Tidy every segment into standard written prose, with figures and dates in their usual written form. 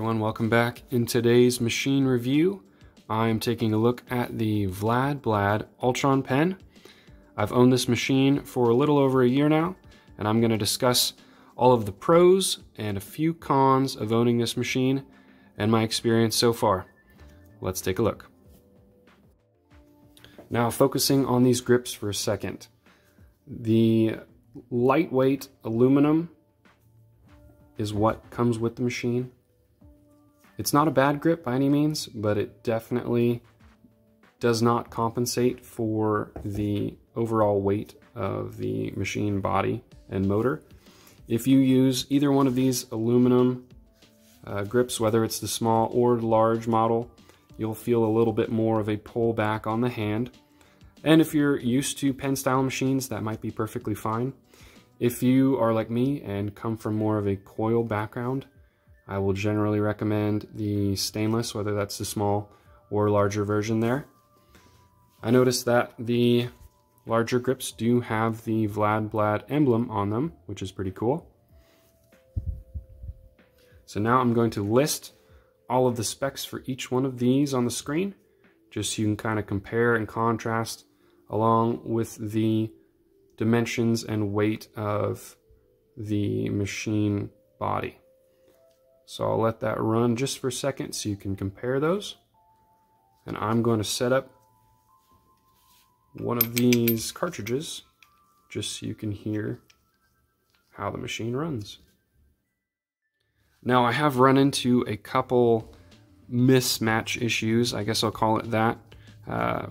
everyone, welcome back. In today's machine review, I'm taking a look at the Vlad Blad Ultron pen. I've owned this machine for a little over a year now, and I'm going to discuss all of the pros and a few cons of owning this machine and my experience so far. Let's take a look. Now, focusing on these grips for a second. The lightweight aluminum is what comes with the machine. It's not a bad grip by any means, but it definitely does not compensate for the overall weight of the machine body and motor. If you use either one of these aluminum grips, whether it's the small or large model, you'll feel a little bit more of a pull back on the hand. And if you're used to pen style machines, that might be perfectly fine. If you are like me and come from more of a coil background, I will generally recommend the stainless, whether that's the small or larger version there. I noticed that the larger grips do have the Vlad Blad emblem on them, which is pretty cool. So now I'm going to list all of the specs for each one of these on the screen, just so you can kind of compare and contrast along with the dimensions and weight of the machine body. So I'll let that run just for a second so you can compare those. And I'm going to set up one of these cartridges just so you can hear how the machine runs. Now, I have run into a couple mismatch issues, I guess I'll call it that,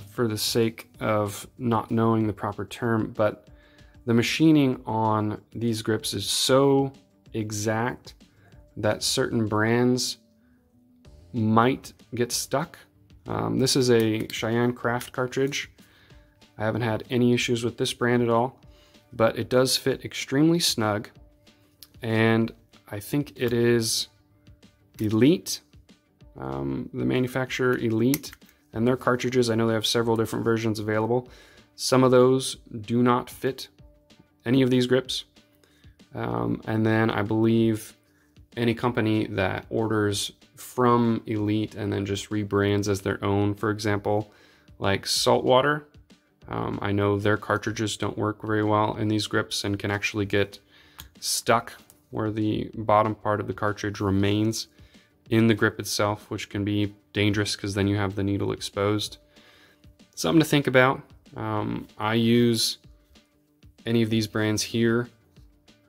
for the sake of not knowing the proper term, but the machining on these grips is so exact that certain brands might get stuck. This is a Cheyenne Craft cartridge. I haven't had any issues with this brand at all, but it does fit extremely snug, and I think it is Elite, the manufacturer Elite, and their cartridges, I know they have several different versions available. Some of those do not fit any of these grips. And then I believe any company that orders from Elite and then just rebrands as their own, for example, like Saltwater, I know their cartridges don't work very well in these grips and can actually get stuck where the bottom part of the cartridge remains in the grip itself, which can be dangerous because then you have the needle exposed. Something to think about. I use any of these brands here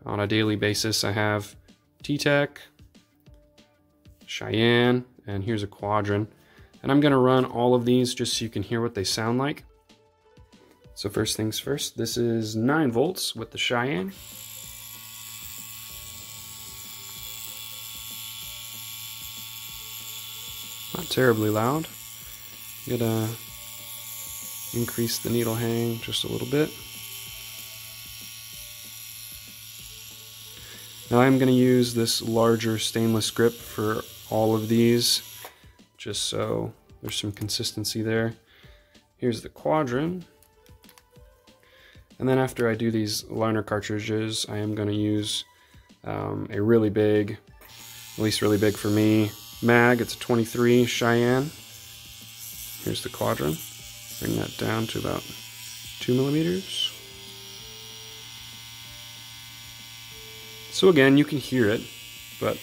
on a daily basis. I have T-Tech, Cheyenne, and here's a Quadron. And I'm going to run all of these just so you can hear what they sound like. So first things first, this is 9 volts with the Cheyenne. Not terribly loud. I'm gonna increase the needle hang just a little bit. Now I'm going to use this larger stainless grip for all of these, just so there's some consistency there. Here's the Quadron. And then after I do these liner cartridges, I am going to use a really big, at least really big for me, mag. It's a 23 Cheyenne. Here's the Quadron. Bring that down to about 2 millimeters. So again, you can hear it, but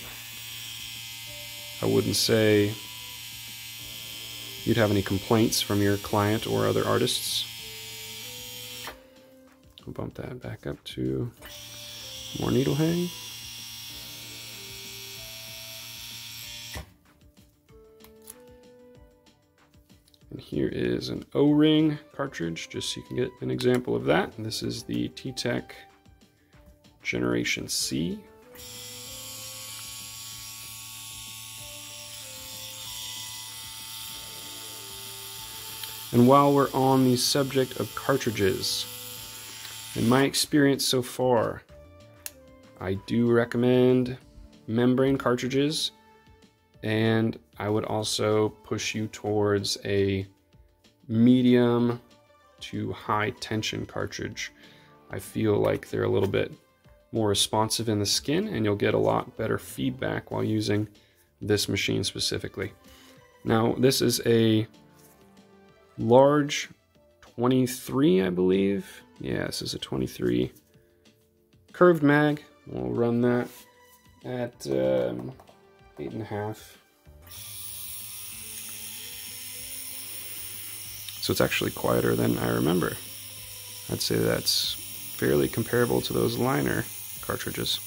I wouldn't say you'd have any complaints from your client or other artists. I'll bump that back up to more needle hang. And here is an O-ring cartridge, just so you can get an example of that. And this is the T-Tech Generation C. And while we're on the subject of cartridges, in my experience so far, I do recommend membrane cartridges, and I would also push you towards a medium to high tension cartridge. I feel like they're a little bit more responsive in the skin, and you'll get a lot better feedback while using this machine specifically. Now, this is a large 23, I believe. Yeah, this is a 23 curved mag. We'll run that at 8.5. So it's actually quieter than I remember. I'd say that's fairly comparable to those liner cartridges.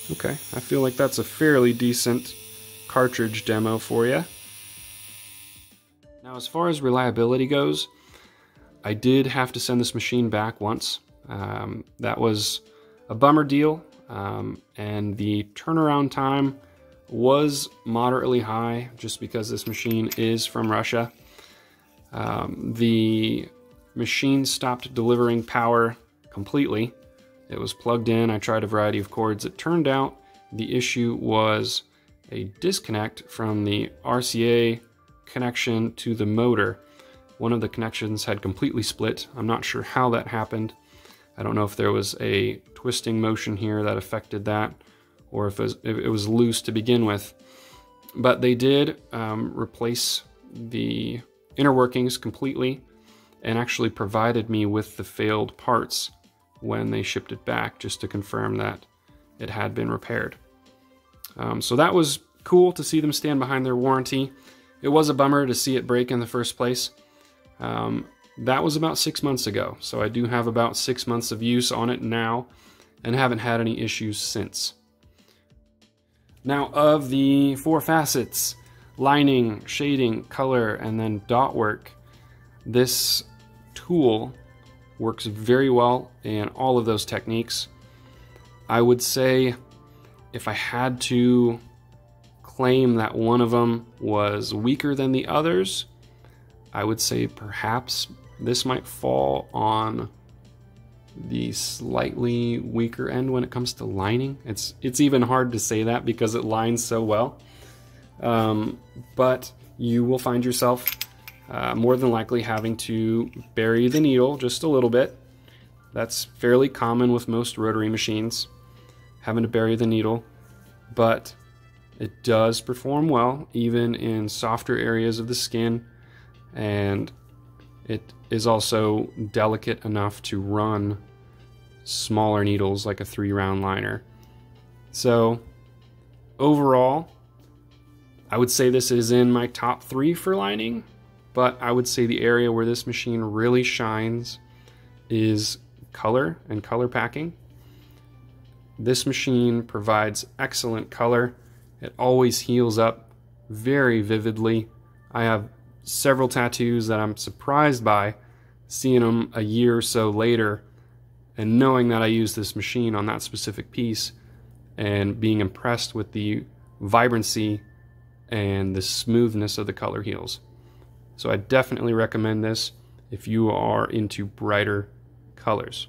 Okay, I feel like that's a fairly decent cartridge demo for you. Now, as far as reliability goes, I did have to send this machine back once. That was a bummer deal, and the turnaround time was moderately high just because this machine is from Russia. The machine stopped delivering power completely. It was plugged in. I tried a variety of cords. It turned out the issue was a disconnect from the RCA connection to the motor. One of the connections had completely split. I'm not sure how that happened. I don't know if there was a twisting motion here that affected that, or if it was loose to begin with. But they did replace the inner workings completely and actually provided me with the failed parts when they shipped it back, just to confirm that it had been repaired. So that was cool to see them stand behind their warranty. It was a bummer to see it break in the first place. That was about 6 months ago, so I do have about 6 months of use on it now and haven't had any issues since. Now, of the 4 facets, lining, shading, color, and then dot work, this tool works very well in all of those techniques. I would say if I had to claim that one of them was weaker than the others, I would say perhaps this might fall on the slightly weaker end when it comes to lining. It's even hard to say that because it lines so well. But you will find yourself more than likely having to bury the needle just a little bit. That's fairly common with most rotary machines, having to bury the needle, but it does perform well even in softer areas of the skin, and it is also delicate enough to run smaller needles like a 3-round liner. So overall, I would say this is in my top 3 for lining, but I would say the area where this machine really shines is color and color packing. This machine provides excellent color. It always heals up very vividly. I have several tattoos that I'm surprised by seeing them a year or so later and knowing that I used this machine on that specific piece and being impressed with the vibrancy and the smoothness of the color heals. So I definitely recommend this if you are into brighter colors.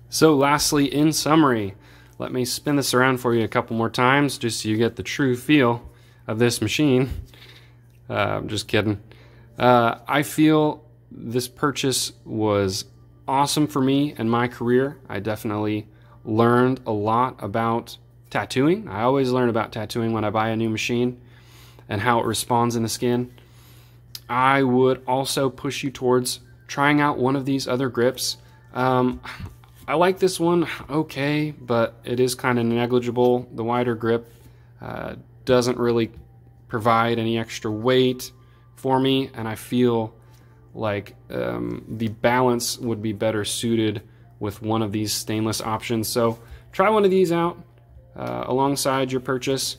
So lastly, in summary, let me spin this around for you a couple more times just so you get the true feel of this machine. I'm just kidding. I feel this purchase was awesome for me and my career. I definitely learned a lot about tattooing. I always learn about tattooing when I buy a new machine and how it responds in the skin. I would also push you towards trying out one of these other grips. I like this one okay, but it is kind of negligible. The wider grip doesn't really provide any extra weight for me, and I feel like the balance would be better suited with one of these stainless options. So try one of these out alongside your purchase.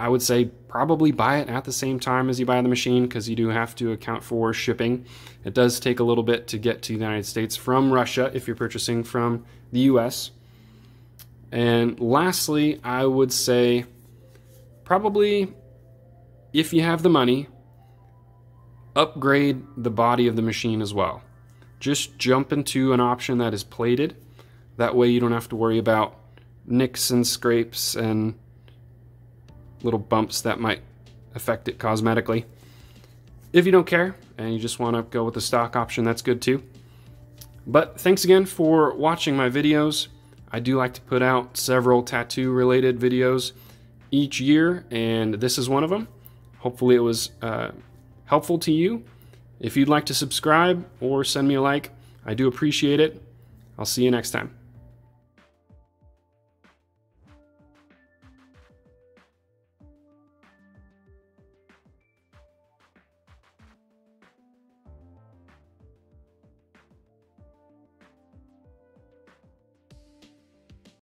I would say probably buy it at the same time as you buy the machine, because you do have to account for shipping. It does take a little bit to get to the United States from Russia if you're purchasing from the US. And lastly, I would say probably, if you have the money, upgrade the body of the machine as well. Just jump into an option that is plated. That way you don't have to worry about nicks and scrapes and little bumps that might affect it cosmetically. If you don't care and you just want to go with the stock option, that's good too. But thanks again for watching my videos. I do like to put out several tattoo related videos each year, and this is one of them. Hopefully it was helpful to you. If you'd like to subscribe or send me a like, I do appreciate it. I'll see you next time.